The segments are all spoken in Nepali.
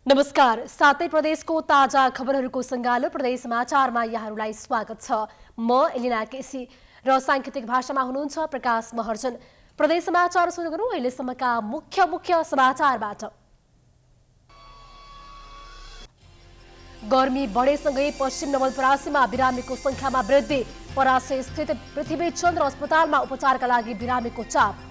नमस्कार, सातै प्रदेशको ताजा खबरहरूको सङ्गालो प्रदेश समाचारमा यहाँहरूलाई स्वागत छ। म एलिना केसी र सांकेतिक भाषामा हुनुहुन्छ प्रकाश महर्जन। प्रदेश समाचार सुरु गरौँ अहिलेसम्मका मुख्य समाचारबाट। गर्मी बढेसँगै पश्चिम नवलपरासीमा बिरामीको संख्यामा वृद्धि। परासी स्थित पृथ्वी चन्द्र अस्पतालमा उपचारका लागि बिरामीको चाप।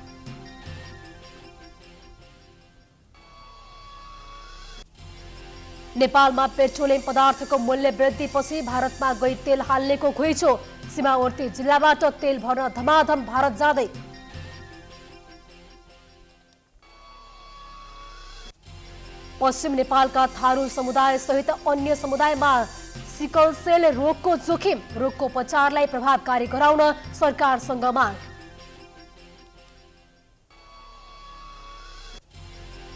नेपालमा पेट्रोलियम पदार्थको मूल्य वृद्धिपछि भारतमा गई तेल हाल्नेको घुइँचो। सीमावर्ती जिल्लाबाट तेल भर्न धमाधम भारत जाँदै। पश्चिम नेपालका थारू समुदाय सहित अन्य समुदायमा सिकल सेल रोगको जोखिम। रोगको उपचारलाई प्रभावकारी गराउन सरकारसँग माग।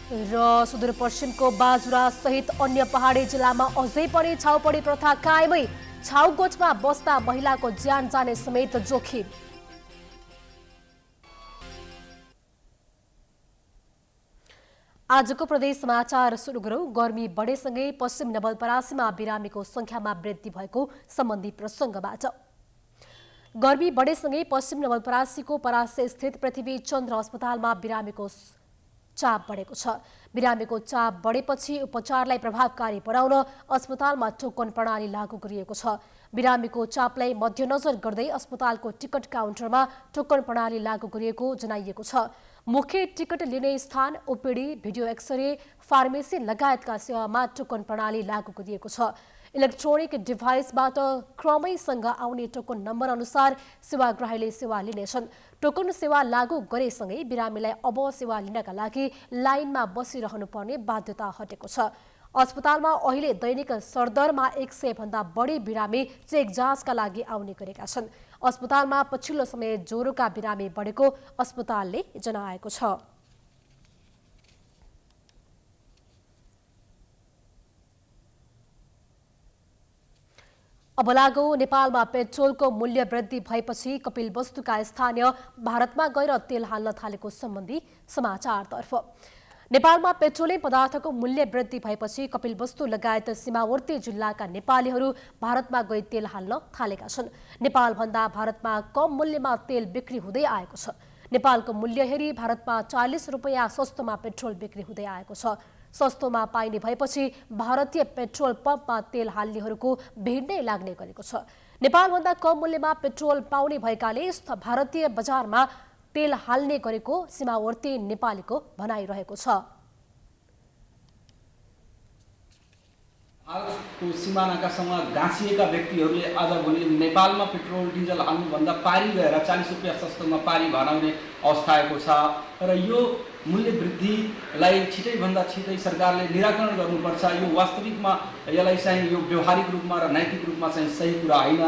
र सुदूरपश्चिमको बाजुरा सहित अन्य पहाडी जिल्लामा अझै पनि छाउपडी प्रथा कायमै। छाउगोठमा बस्दा महिलाको ज्यान जाने समेत जोखिम। आजको प्रदेश समाचार सुरु गरौँ। गर्मी बढेसँगै पश्चिम नवलपरासीमा बिरामीको संख्यामा वृद्धि भएको सम्बन्धी प्रसङ्गबाट। गर्मी बढेसँगै पश्चिम नवलपरासीको परासी स्थित पृथ्वी चन्द्र अस्पतालमा बिरामीको चाप बढेको छ। बिरामीको चाप बढेपछि उपचारलाई प्रभावकारी बनाउन अस्पतालमा टोकन प्रणाली लागू गरिएको छ। बिरामीको चापलाई मध्यनजर गर्दै अस्पतालको टिकट काउन्टरमा टोकन प्रणाली लागू गरिएको जनाइएको छ। मुख्य टिकट लिने स्थान, ओपीडी, भिडियो एक्सरे, फार्मेसी लगायतका सेवामा टोकन प्रणाली लागू गरिएको छ। इलेक्ट्रोनिक डिभाइसबाट क्रमैसँग आउने टोकन नम्बर अनुसार सेवाग्राहीले सेवा लिनेछन्। टोकन सेवा लागू गरेसँगै बिरामीलाई अब सेवा लिनका लागि लाइनमा बसिरहनु पर्ने बाध्यता हटेको छ। अस्पतालमा अहिले दैनिक सरदरमा 100 भन्दा बढी बिरामी चेक जाँचका लागि आउने गरेका छन्। अस्पतालमा पछिल्लो समय ज्वरोका बिरामी बढेको अस्पतालले जनाएको छ। अब लागौँ नेपालमा पेट्रोलको मूल्य वृद्धि भएपछि कपिलवस्तुका स्थानीय भारतमा गएर तेल हाल्न थालेको सम्बन्धी समाचारतर्फ। नेपालमा पेट्रोलियम पदार्थको मूल्य वृद्धि भएपछि कपिलवस्तु लगायत सीमावर्ती जिल्लाका नेपालीहरू भारतमा गई तेल हाल्न थालेका छन्। नेपालभन्दा भारतमा कम मूल्यमा तेल बिक्री हुँदै आएको छ। नेपालको मूल्य हेरी भारतमा 40 रुपियाँ सस्तोमा पेट्रोल बिक्री हुँदै आएको छ। सस्तोमा पाइने भएपछि भारतीय पेट्रोल पम्पमा तेल हाल्नेहरूको भिड नै लाग्ने गरेको छ। नेपालभन्दा कम मूल्यमा पेट्रोल पाउने भएकाले भारतीय बजारमा तेल हाल्ने गरेको सीमावर्ती नेपालीको भनाइरहेको छ। भारतको सिमानाकासँग गाँसिएका व्यक्तिहरूले आजभोलि नेपालमा पेट्रोल डिजल हाल्नुभन्दा पारी गएर 40 रुपियाँ सस्तोमा पारी भनाउने अवस्था आएको छ। र यो मूल्य वृद्धिलाई छिटैभन्दा छिटै सरकारले निराकरण गर्नुपर्छ। यो वास्तविकमा यसलाई चाहिँ यो व्यवहारिक रूपमा र नैतिक रूपमा चाहिँ सही कुरा होइन।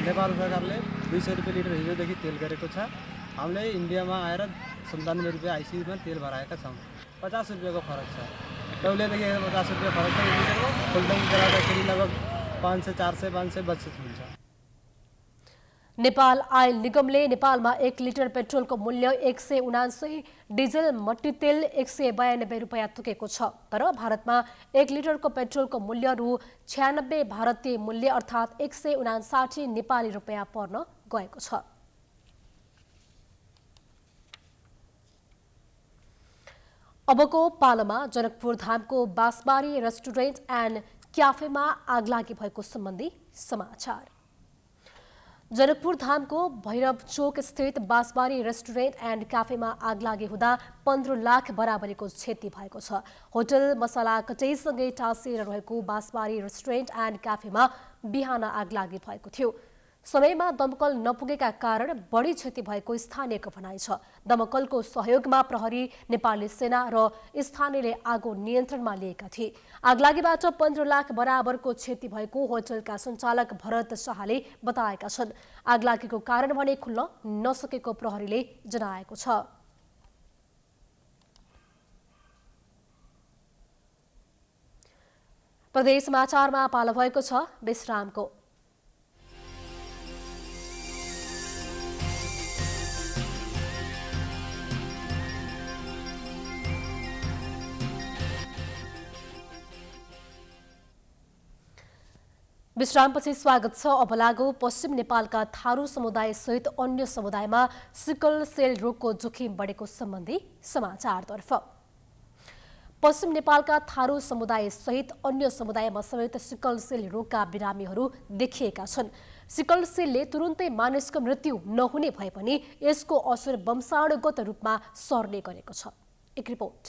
नेपाल सरकारले 200 रुपियाँ लिटर हिजोदेखि तेल गरेको छ। हामीले इन्डियामा आएर 97 रुपियाँ आइसीमा तेल भराएका छौँ। 50 रुपियाँको फरक छ। पहिलेदेखि 50 रुपियाँ फरक छ लिटरको। फुल ट्याङ्क चलाउँदाखेरि लगभग 500, 400, 500 बचत हुन्छ। नेपाल आयल निगमले नेपालमा 1 लिटर पेट्रोलको मूल्य 179, डिजल मट्टी तेल 192 रुपियाँ तोकेको छ। तर भारतमा 1 लिटरको पेट्रोलको मूल्य रु 96 भारतीय मूल्य अर्थात् 159 नेपाली रुपियाँ पर्न गएको छ। अबको पालोमा जनकपुर धामको बाँसबारी रेस्टुरेन्ट एन्ड क्याफेमा आगलागी भएको सम्बन्धी समाचार। जनकपुर धामको भैरव चोक स्थित बाँसबारी रेस्टुरेन्ट एन्ड क्याफेमा आगलागी हुँदा 15 लाख बराबरीको क्षति भएको छ। होटल मसला कचैसँगै टाँसिएर रहेको बाँसबारी रेस्टुरेन्ट एन्ड क्याफेमा बिहान आगलागी भएको थियो। समयमा दमकल नपुगेका कारण बढी क्षति भएको स्थानीयको भनाइ छ। दमकलको सहयोगमा प्रहरी, नेपाली सेना र स्थानीयले आगो नियन्त्रणमा लिएका थिए। आगलागीबाट 15 लाख बराबरको क्षति भएको होटलका सञ्चालक भरत शाहले बताएका छन्। आगलागीको कारण भने खुल्न नसकेको प्रहरीले जनाएको छ। प्रदेश समाचारमा पालो भएको छ विश्रामको। विश्रामपछि स्वागत छ। अब लागौ पश्चिम नेपालका थारू समुदाय सहित अन्य समुदायमा सिकल सेल रोगको जोखिम बढेको सम्बन्धी समाचारतर्फ। पश्चिम नेपालका थारू समुदाय सहित अन्य समुदायमा समेत सिकल सेल रोगका बिरामीहरू देखिएका छन्। सिकल सेलले तुरुन्तै मानिसको मृत्यु नहुने भए पनि यसको असर वंशाणुगत रूपमा सर्ने गरेको छ। एक रिपोर्ट।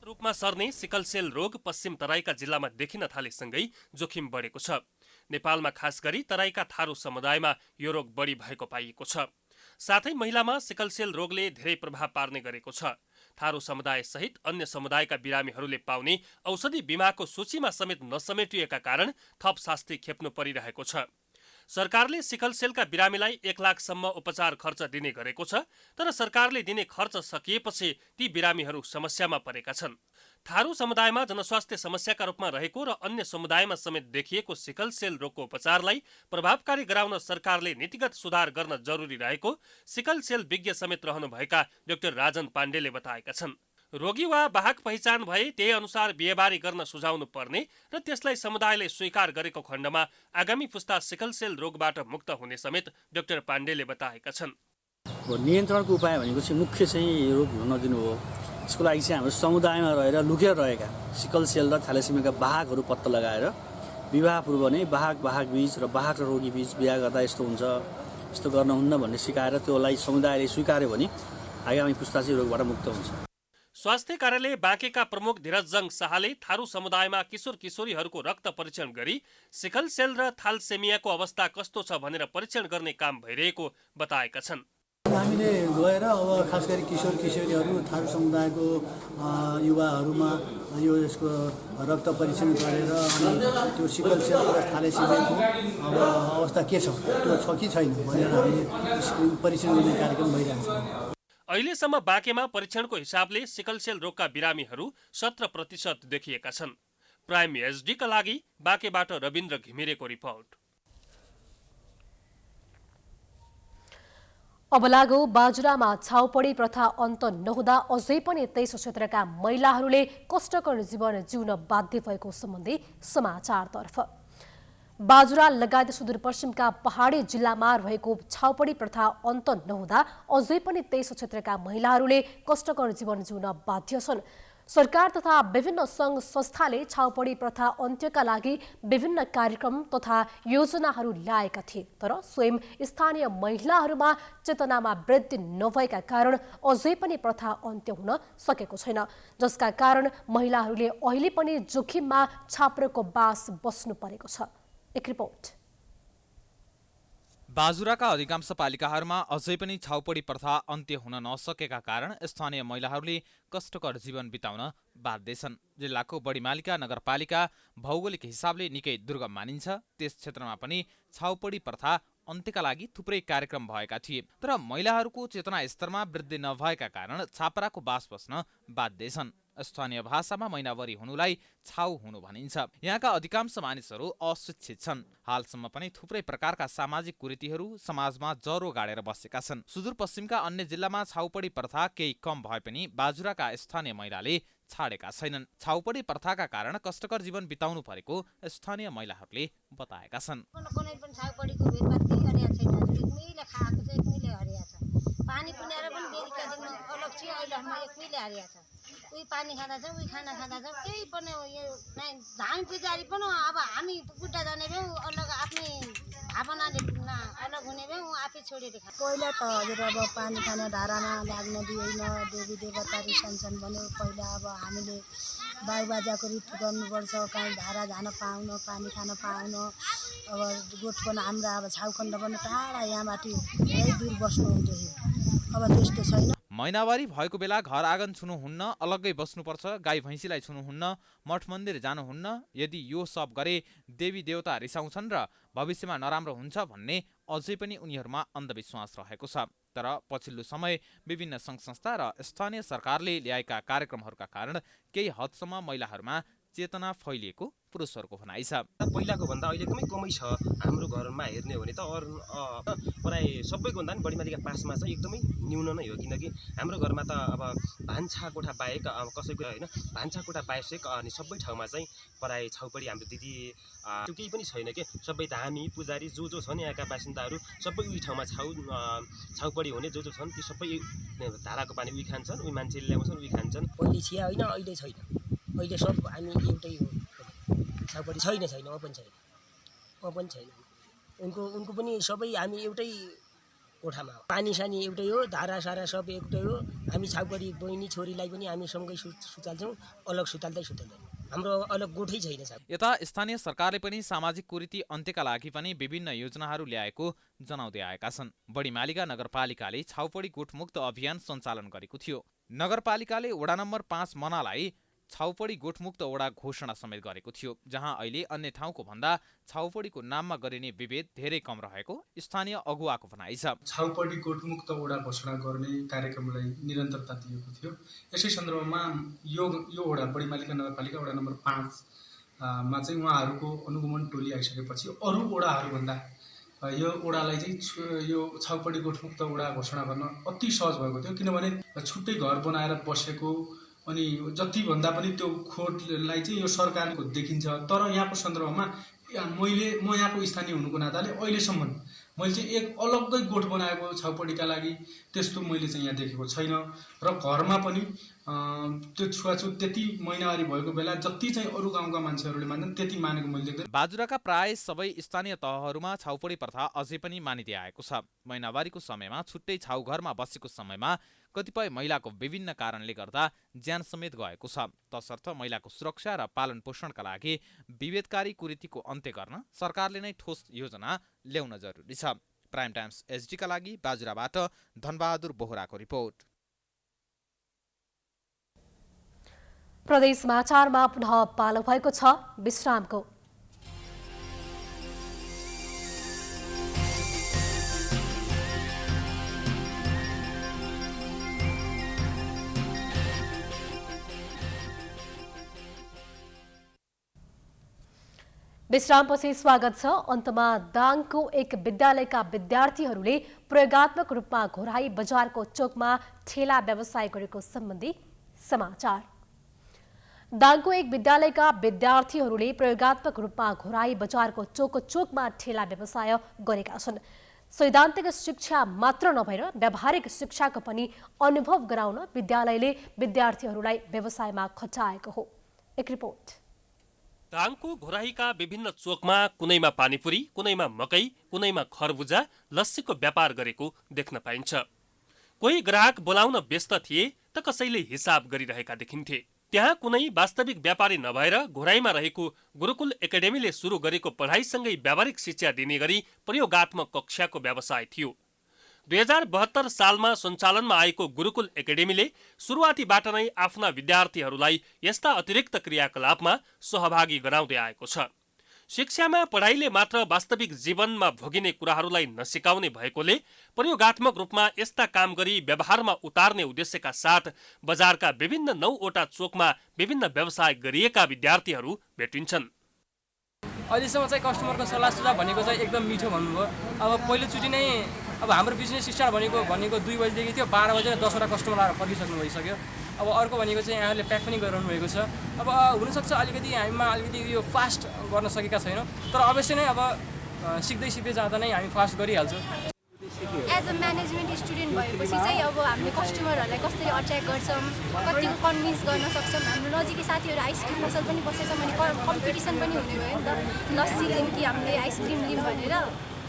रूपमा सर्ने सिकल सेल रोग पश्चिम तराईका जिल्लामा देखिन थालेसँगै जोखिम बढेको छ। नेपालमा खास गरी तराईका थारू समुदायमा यो रोग बढी भएको पाइएको छ। साथै महिलामा सिकल सेल रोगले धेरै प्रभाव पार्ने गरेको छ। थारू समुदाय सहित अन्य समुदायका बिरामीहरूले पाउने औषधि बीमाको सूचीमा समेत नसमेटिएका कारण थप शास्ति खेप्नु परिरहेको छ। सरकारले सिकल सेलका बिरामीलाई 1 लाखसम्म उपचार खर्च दिने गरेको छ, तर सरकारले दिने खर्च सकिएपछि ती बिरामीहरू समस्यामा परेका छन्। थारू समुदायमा जनस्वास्थ्य समस्याका रूपमा रहेको र अन्य समुदायमा समेत देखिएको सिकल सेल रोगको उपचारलाई प्रभावकारी गराउन सरकारले नीतिगत सुधार गर्न जरुरी रहेको सिकल सेल विज्ञ समेत रहनुभएका डाक्टर राजन पाण्डेले बताएका छन्। रोगी वा वाहक पहिचान भए त्यही अनुसार बिहेबारी गर्न सुझाउनु पर्ने र त्यसलाई समुदायले स्वीकार गरेको खण्डमा आगामी पुस्ता सिकल सेल रोगबाट मुक्त हुने समेत डाक्टर पाण्डेले बताएका छन्। नियन्त्रणको उपाय भनेको चाहिँ मुख्य चाहिँ रोग हुन नदिनु हो। यसको लागि चाहिँ हाम्रो समुदायमा रहेर लुकेर रहेका सिकल सेल र थ्यालेसेमियाका वाहकहरू पत्ता लगाएर विवाह पूर्व नै वाहक बीच र वाहक र रोगी बीच बिहा गर्दा यस्तो हुन्छ, यस्तो गर्न हुन्न भन्ने सिकाएर त्यसलाई समुदायले स्वीकार्यो भने आगामी पुस्ता चाहिँ रोगबाट मुक्त हुन्छ। स्वास्थ्य कार्यालय बाँकेका प्रमुख धीरजजङ शाहले थारू समुदायमा किशोर किशोरीहरूको रक्त परीक्षण गरी सिकल सेल र थ्यालेसेमियाको अवस्था कस्तो छ भनेर परीक्षण गर्ने काम भइरहेको बताएका छन्। हामीले गएर अब खास गरी किशोर किशोरीहरू थारू समुदायको युवाहरूमा यसको रक्त परीक्षण गरेर अनि त्यो सिकल सेल र थ्यालेसेमियाको अब अवस्था के छ, त्यो छ कि छैन भनेर हामीले परीक्षण गर्ने कार्यक्रम भइरहेको छ। अहिलेसम्म बाँकेमा परीक्षणको हिसाबले सिकल सेल रोगका बिरामीहरू 17% देखिएका छन्। प्राइम एचडीका लागि बाँकेबाट रविन्द्र घिमिरेको रिपोर्ट। अब लागौ बाजुरामा छाउपडी प्रथा अन्त नहुँदा अझै पनि त्यस क्षेत्रका महिलाहरूले कष्टकर जीवन जिउन बाध्य भएको सम्बन्धी समाचारतर्फ। बाजुरा लगायत सुदूरपश्चिमका पहाडी जिल्लामा रहेको छाउपडी प्रथा अन्त नहुँदा अझै पनि त्यस क्षेत्रका महिलाहरूले कष्टकर जीवन जिउन बाध्य छन्। सरकार तथा विभिन्न सङ्घ संस्थाले छाउपडी प्रथा अन्त्यका लागि विभिन्न कार्यक्रम तथा योजनाहरू ल्याएका थिए, तर स्वयं स्थानीय महिलाहरूमा चेतनामा वृद्धि नभएका कारण अझै पनि प्रथा अन्त्य हुन सकेको छैन, जसका कारण महिलाहरूले अहिले पनि जोखिममा छाप्रोको बास बस्नु परेको छ। एक रिपोर्ट। बाजुराका अधिकांश पालिकाहरूमा अझै पनि छाउपडी प्रथा अन्त्य हुन नसकेका कारण स्थानीय महिलाहरूले कष्टकर जीवन बिताउन बाध्य छन्। जिल्लाको बढीमालिका नगरपालिका भौगोलिक हिसाबले निकै दुर्गम मानिन्छ। त्यस क्षेत्रमा पनि छाउपडी प्रथा अन्त्यका लागि थुप्रै कार्यक्रम भएका थिए, तर महिलाहरूको चेतना स्तरमा वृद्धि नभएका कारण छाप्राको बास बस्न बाध्य छन्। स्थानीय भाषामा महिनावरी हुनुलाई छाउ हुनु भनिन्छ। यहाँका अधिकांश मानिसहरू अशिक्षित छन्। हालसम्म पनि थुप्रै प्रकारका सामाजिक कुरीतिहरू समाजमा जरो गाडेर बसेका छन्। सुदूरपश्चिमका अन्य जिल्लामा छाउपडी प्रथा केही कम भए पनि बाजुराका स्थानीय महिलाले छाडेका छैनन्। छाउपडी प्रथाका कारण कष्टकर जीवन बिताउनु परेको स्थानीय महिलाहरूले बताएका छन्। पानी पिनेर पनि बेलुका दिन अलग छ, अहिले हम एकैले हारिया छ। उही पानी खाँदा छ, उही खाना खाँदा छ, केही पनि यो धामी पुजारी पनि अब हामी बुढा जाने भए अलग आफ्नै भावनाले अलग हुने भए आफै छोडेर खा। पहिला त हजुर अब पानी खाना धारामा लाग्न दिएन, देवी देवता रिसान्छन् भन्यो। पहिला अब हामीले बाबुबाजाको रीति गर्नुपर्छ, कहीँ धारा जान पाउन, पानी खान पाउन। अब गोठ पनि हाम्रा अब छाउखण्ड पनि टाढा यहाँबाट धेरै दूर बस्नुहुन्थ्यो, अब त्यस्तो छैन। महिनावारी भएको बेला घर आँगन छुनुहुन्न, अलग्गै बस्नुपर्छ, गाई भैँसीलाई छुनुहुन्न, मठ मन्दिर जानुहुन्न। यदि यो सब गरे देवी देवता रिसाउँछन् र भविष्यमा नराम्रो हुन्छ भन्ने अझै पनि उनीहरूमा अन्धविश्वास रहेको छ। तर पछिल्लो समय विभिन्न सङ्घ संस्था र स्थानीय सरकारले ल्याएका कार्यक्रमहरूका कारण केही हदसम्म महिलाहरूमा चेतना फैलिएको पुरुषहरूको भनाइ छ। पहिलाको भन्दा अहिले एकदमै कमै छ। हाम्रो घरमा हेर्ने हो भने त प्राय सबैको भन्दा पनि बढीमालिका पासमा चाहिँ एकदमै न्यून नै हो, किनकि हाम्रो घरमा त अब भान्सा कोठा बाहेक कसैको होइन भान्सा कोठा बाहेक अनि सबै ठाउँमा चाहिँ प्राय छाउपडी हाम्रो दिदी त्यो केही पनि छैन के, सबै धामी पुजारी जो छन् यहाँका बासिन्दाहरू सबै उही ठाउँमा छाउपडी हुने जो छन् ती सबै धाराको पानी उही खान्छन्, उही मान्छेले ल्याउँछन् उही खान्छन्। पहिले थिए होइन, अहिले छैन। अहिले सब हामी एउटै हो, छाउपडी छैन ओपन छैन। उनको पनि सबै हामी एउटै कोठामा हो, पानी सानी एउटै हो, धारा सारा सब एउटै हो। हामी छाउपडी बहिनी छोरीलाई पनि हामी सँगै सुताल्छौँ, अलग सुताल्दै हाम्रो अलग गोठै छैन। यता स्थानीय सरकारले पनि सामाजिक कुरीति अन्त्यका लागि पनि विभिन्न योजनाहरू ल्याएको जनाउँदै आएका छन्। बढीमालिका नगरपालिकाले छाउपडी गोठमुक्त अभियान सञ्चालन गरेको थियो। नगरपालिकाले वडा नम्बर 5 मनालाई छाउपडी गोठमुक्त वडा घोषणा समेत गरेको थियो, जहाँ अहिले अन्य ठाउँको भन्दा छाउपडीको नाममा गरिने विभेद धेरै कम रहेको स्थानीय अगुवाको भनाइ छ। छाउपडी गोठमुक्त वडा घोषणा गर्ने कार्यक्रमलाई निरन्तरता दिएको थियो। यसै सन्दर्भमा यो वडा बढीमालिका नगरपालिका वडा नम्बर 5 मा चाहिँ उहाँहरूको अनुगमन टोली आइसकेपछि अरू वडाहरूभन्दा यो वडालाई चाहिँ यो छाउपडी गोठमुक्त वडा घोषणा गर्न अति सहज भएको थियो, किनभने छुट्टै घर बनाएर बसेको अनि जतिभन्दा पनि त्यो खोटलाई चाहिँ यो सरकारको देखिन्छ। तर यहाँको सन्दर्भमा म यहाँको स्थानीय हुनुको नाताले अहिलेसम्म मैले चाहिँ एक अलग्गै गोठ बनाएको छाउपडीका लागि त्यस्तो मैले चाहिँ यहाँ देखेको छैन। र घरमा पनि त्यो छुवाछुत त्यति महिनावारी भएको बेला जति चाहिँ अरू गाउँका मान्छेहरूले मान्छन् त्यति मानेको मैले देख्दैन। बाजुराका प्राय सबै स्थानीय तहहरूमा छाउपडी प्रथा अझै पनि मानिँदै आएको छ। महिनावारीको समयमा छुट्टै छाउघरमा बसेको समयमा कतिपय महिलाको विभिन्न कारणले गर्दा ज्यान समेत गएको छ। तसर्थ महिलाको सुरक्षा र पालन पोषणका लागि विभेदकारी कुरीतिको अन्त्य गर्न सरकारले नै ठोस योजना ल्याउन जरुरी छ। प्राइम टाइम्स एसडीका लागि बाजुराबाट धनबहादुर बोहराको रिपोर्ट। प्रदेश समाचारमा पुनः पालो भएको छ विश्रामको। विश्रामपछि स्वागत छ। अन्तमा दाङको एक विद्यालयका विद्यार्थीहरूले प्रयोगात्मक रूपमा घोराई बजारको चोकमा ठेला व्यवसाय गरेको सम्बन्धी समाचार। दाङको एक विद्यालयका विद्यार्थीहरूले प्रयोगात्मक रूपमा घोराई बजारको चोकमा ठेला व्यवसाय गरेका छन्। सैद्धान्तिक शिक्षा मात्र नभएर व्यावहारिक शिक्षाको पनि अनुभव गराउन विद्यालयले विद्यार्थीहरूलाई व्यवसायमा खटाएको हो। एक रिपोर्ट। दाङको घोराहीका विभिन्न चोकमा कुनैमा पानीपुरी, कुनैमा मकै, कुनैमा खरबुजा, लस्सीको व्यापार गरेको देख्न पाइन्छ। कोही ग्राहक बोलाउन व्यस्त थिए त कसैले हिसाब गरिरहेका देखिन्थे। त्यहाँ कुनै वास्तविक व्यापारी नभएर घोराईमा रहेको गुरुकुल एकाडेमीले सुरु गरेको पढाइसँगै व्यावहारिक शिक्षा दिने गरी प्रयोगात्मक कक्षाको व्यवसाय थियो। 2072 सालमा सञ्चालनमा आएको गुरुकुल एकाडेमीले सुरुवातीबाट नै आफ्ना विद्यार्थीहरूलाई यस्ता अतिरिक्त क्रियाकलापमा सहभागी गराउँदै आएको छ। शिक्षामा पढाइले मात्र वास्तविक जीवनमा भोगिने कुराहरूलाई नसिकाउने भएकोले प्रयोगात्मक रूपमा यस्ता काम गरी व्यवहारमा उतार्ने उद्देश्यका साथ बजारका विभिन्न 9वटा चोकमा विभिन्न व्यवसाय गरिएका विद्यार्थीहरू भेटिन्छन्। अहिलेसम्म चाहिँ कस्टमरको सल्लाह सुझाव भनेको चाहिँ एकदम मिठो भन्नुभयो। अब पहिलोचोटि नै अब हाम्रो बिजनेस स्टार्ट भनेको 2 बजीदेखि थियो, 12 बजेर 10वटा कस्टमर आएर फर्किसक्नु भइसक्यो। अब अर्को भनेको चाहिँ यहाँले प्याक पनि गरिरहनु भएको छ। अब हुनसक्छ अलिकति हामीमा अलिकति यो फास्ट गर्न सकेका छैनौँ, तर अवश्य नै अब सिक्दै जाँदा नै हामी फास्ट गरिहाल्छौँ। एज अ म्यानेजमेन्ट स्टुडेन्ट भएपछि चाहिँ अब हामीले कस्टमरहरूलाई कसरी अट्र्याक्ट गर्छौँ, कतिको कन्भिन्स गर्न सक्छौँ। हाम्रो नजिकै साथीहरू आइसक्रिम पसल पनि बसेछ भने कम्पिटिसन पनि हुने भयो नि त, लस्सी लिउँ कि हामीले आइसक्रिम लिउँ भनेर।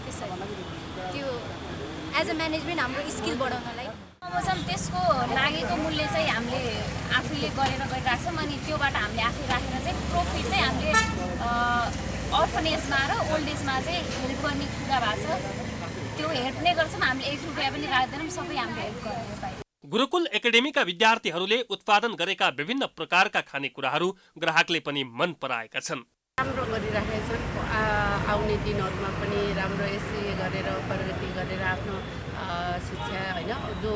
त्यसरी त्यो एज अ म्यानेजमेन्ट हाम्रो स्किल बढाउनलाई अब चाहिँ त्यसको लागेको मूल्य चाहिँ हामीले आफूले गरिरहेको छौँ। अनि त्योबाट हामीले आफै राखेर चाहिँ प्रोफिट चाहिँ हामीले अर्फनेजमा र ओल्ड एजमा चाहिँ हेल्प गर्ने कुरा भएको छ। त्यो हेल्प नै गर्छौँ, हामीले 1 रुपियाँ पनि राख्दैनौँ, सबै हामीले हेल्प गर्ने। गुरुकुल एकाडेमीका विद्यार्थीहरूले उत्पादन गरेका विभिन्न प्रकारका खानेकुराहरू ग्राहकले पनि मन पराएका छन्। राम्रो गरिराखेका छन्। आउने दिनहरूमा पनि राम्रो यसरी गरेर प्रगति गरेर आफ्नो शिक्षा होइन जो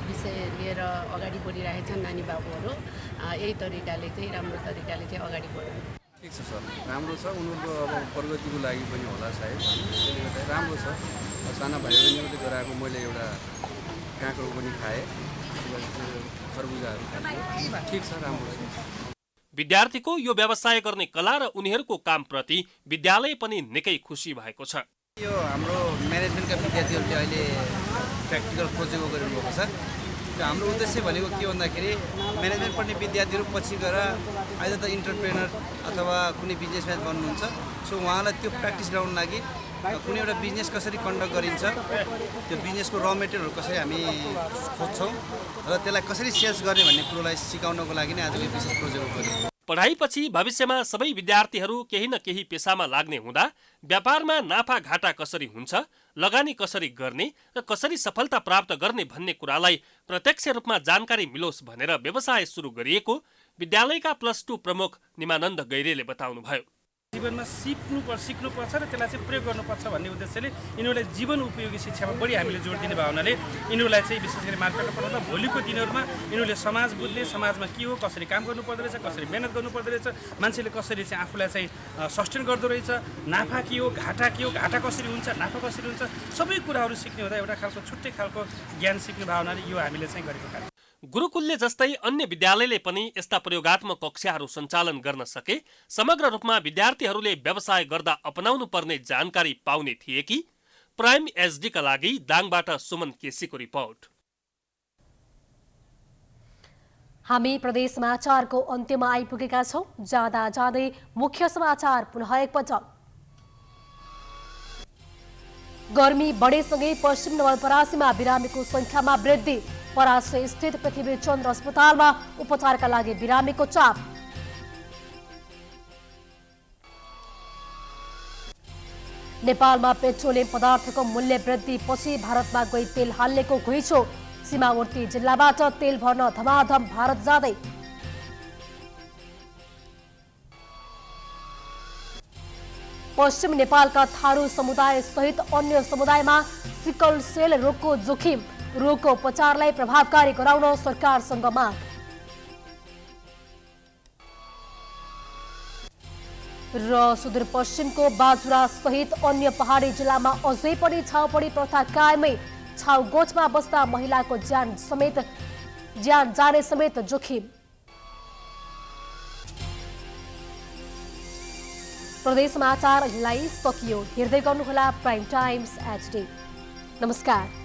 विषय लिएर अगाडि बढिरहेछन् नानी बाबुहरू यही तरिकाले चाहिँ राम्रो तरिकाले चाहिँ अगाडि बढ्नु। ठिक छ सर, राम्रो छ। उनीहरूको अब प्रगतिको लागि पनि होला सायद, त्यसले गर्दा राम्रो छ। साना भाइ बहिनीहरूले गराएको मैले एउटा काँक्रो पनि खाएँ, खरबुजाहरू खाएँ। ठिक छ, राम्रो छ। विद्यार्थीको यो व्यवसाय गर्ने कला र उनीहरूको कामप्रति विद्यालय पनि निकै खुसी भएको छ। यो हाम्रो म्यानेजमेन्टका विद्यार्थीहरूले अहिले प्र्याक्टिकल प्रोजेक्ट गरिरहेको छ। हाम्रो उद्देश्य भनेको के भन्दाखेरि म्यानेजमेन्ट पढ्ने विद्यार्थीहरू पछि गएर आइदर त इन्टरप्रेनर अथवा कुनै बिजनेसम्यान बन्नुहुन्छ। सो उहाँलाई त्यो प्र्याक्टिस गराउनु लागि कुनै एउटा बिजनेस कसरी कन्डक्ट गरिन्छ, त्यो बिजनेसको र मेटेरियलहरू कसरी हामी खोज्छौँ र त्यसलाई कसरी सेल्स गर्ने भन्ने कुरोलाई सिकाउनको लागि नै आजको विशेष प्रोजेक्ट गरियो। पढाइपछि भविष्यमा सबै विद्यार्थीहरू केही न केही पेसामा लाग्ने हुँदा व्यापारमा नाफा घाटा कसरी हुन्छ, लगानी कसरी गर्ने र कसरी सफलता प्राप्त गर्ने भन्ने कुरालाई प्रत्यक्ष रूपमा जानकारी मिलोस् भनेर व्यवसाय सुरु गरिएको विद्यालयका +2 प्रमुख निमानन्द गैरेले बताउनुभयो। जीवनमा सिक्नुपर्छ र त्यसलाई चाहिँ प्रयोग गर्नुपर्छ भन्ने उद्देश्यले यिनीहरूलाई जीवन उपयोगी शिक्षामा बढी हामीले जोड दिने भावनाले यिनीहरूलाई चाहिँ विशेष गरी मार्केटमा पढाउँदा भोलिको दिनहरूमा यिनीहरूले समाज बुझ्ने, समाजमा के हो, कसरी काम गर्नुपर्दो रहेछ, कसरी मेहनत गर्नुपर्दो रहेछ, मान्छेले कसरी चाहिँ आफूलाई चाहिँ सस्टेन गर्दो रहेछ, नाफा के हो, घाटा कसरी हुन्छ, नाफा कसरी हुन्छ, सबै कुराहरू सिक्ने हुँदा एउटा खालको छुट्टै खालको ज्ञान सिक्ने भावनाले यो हामीले चाहिँ गरेको कार्य। गुरुकुलले जस्तै अन्य विद्यालयले पनि यस्ता प्रयोगात्मक कक्षाहरू सञ्चालन गर्न सके समग्र रूपमा विद्यार्थीहरूले व्यवसाय गर्दा अपनाउनु पर्ने जानकारी पाउने थिए कि। प्राइम एचडी का लागि दाङबाट सुमन केसीको रिपोर्ट। हामी प्रदेश समाचारको अन्त्यमा आइपुगेका छौं। जाँदा जाँदै मुख्य समाचार पुनः एकपटक। गर्मी बढेसँगै पश्चिम नवलपरासीमा बिरामीको संख्यामा वृद्धि। परासी स्थित पृथ्वीचन्द्र अस्पतालमा उपचारका लागि बिरामीको चाप। नेपालमा पेट्रोलियम पदार्थको मूल्य वृद्धि पछि भारतमा गई तेल हाल्नेको घुइँचो। सीमावर्ती जिल्लाबाट तेल भर्न धमाधम भारत जाँदै। पश्चिम नेपालका थारू समुदाय सहित अन्य समुदायमा सिकल सेल रोगको जोखिम। रोगको उपचारलाई प्रभावकारी गराउन सरकारसँग माग। र सुदूरपश्चिमको बाजुरा सहित अन्य पहाडी जिल्लामा अझै पनि छाउपडी प्रथा कायमै। छाउगोठमा बस्दा महिलाको ज्यान जाने समेत जोखिम। प्रदेश समाचार सकियो। हेर्दै गर्नुहोला प्राइम टाइम्स एचडी। नमस्कार।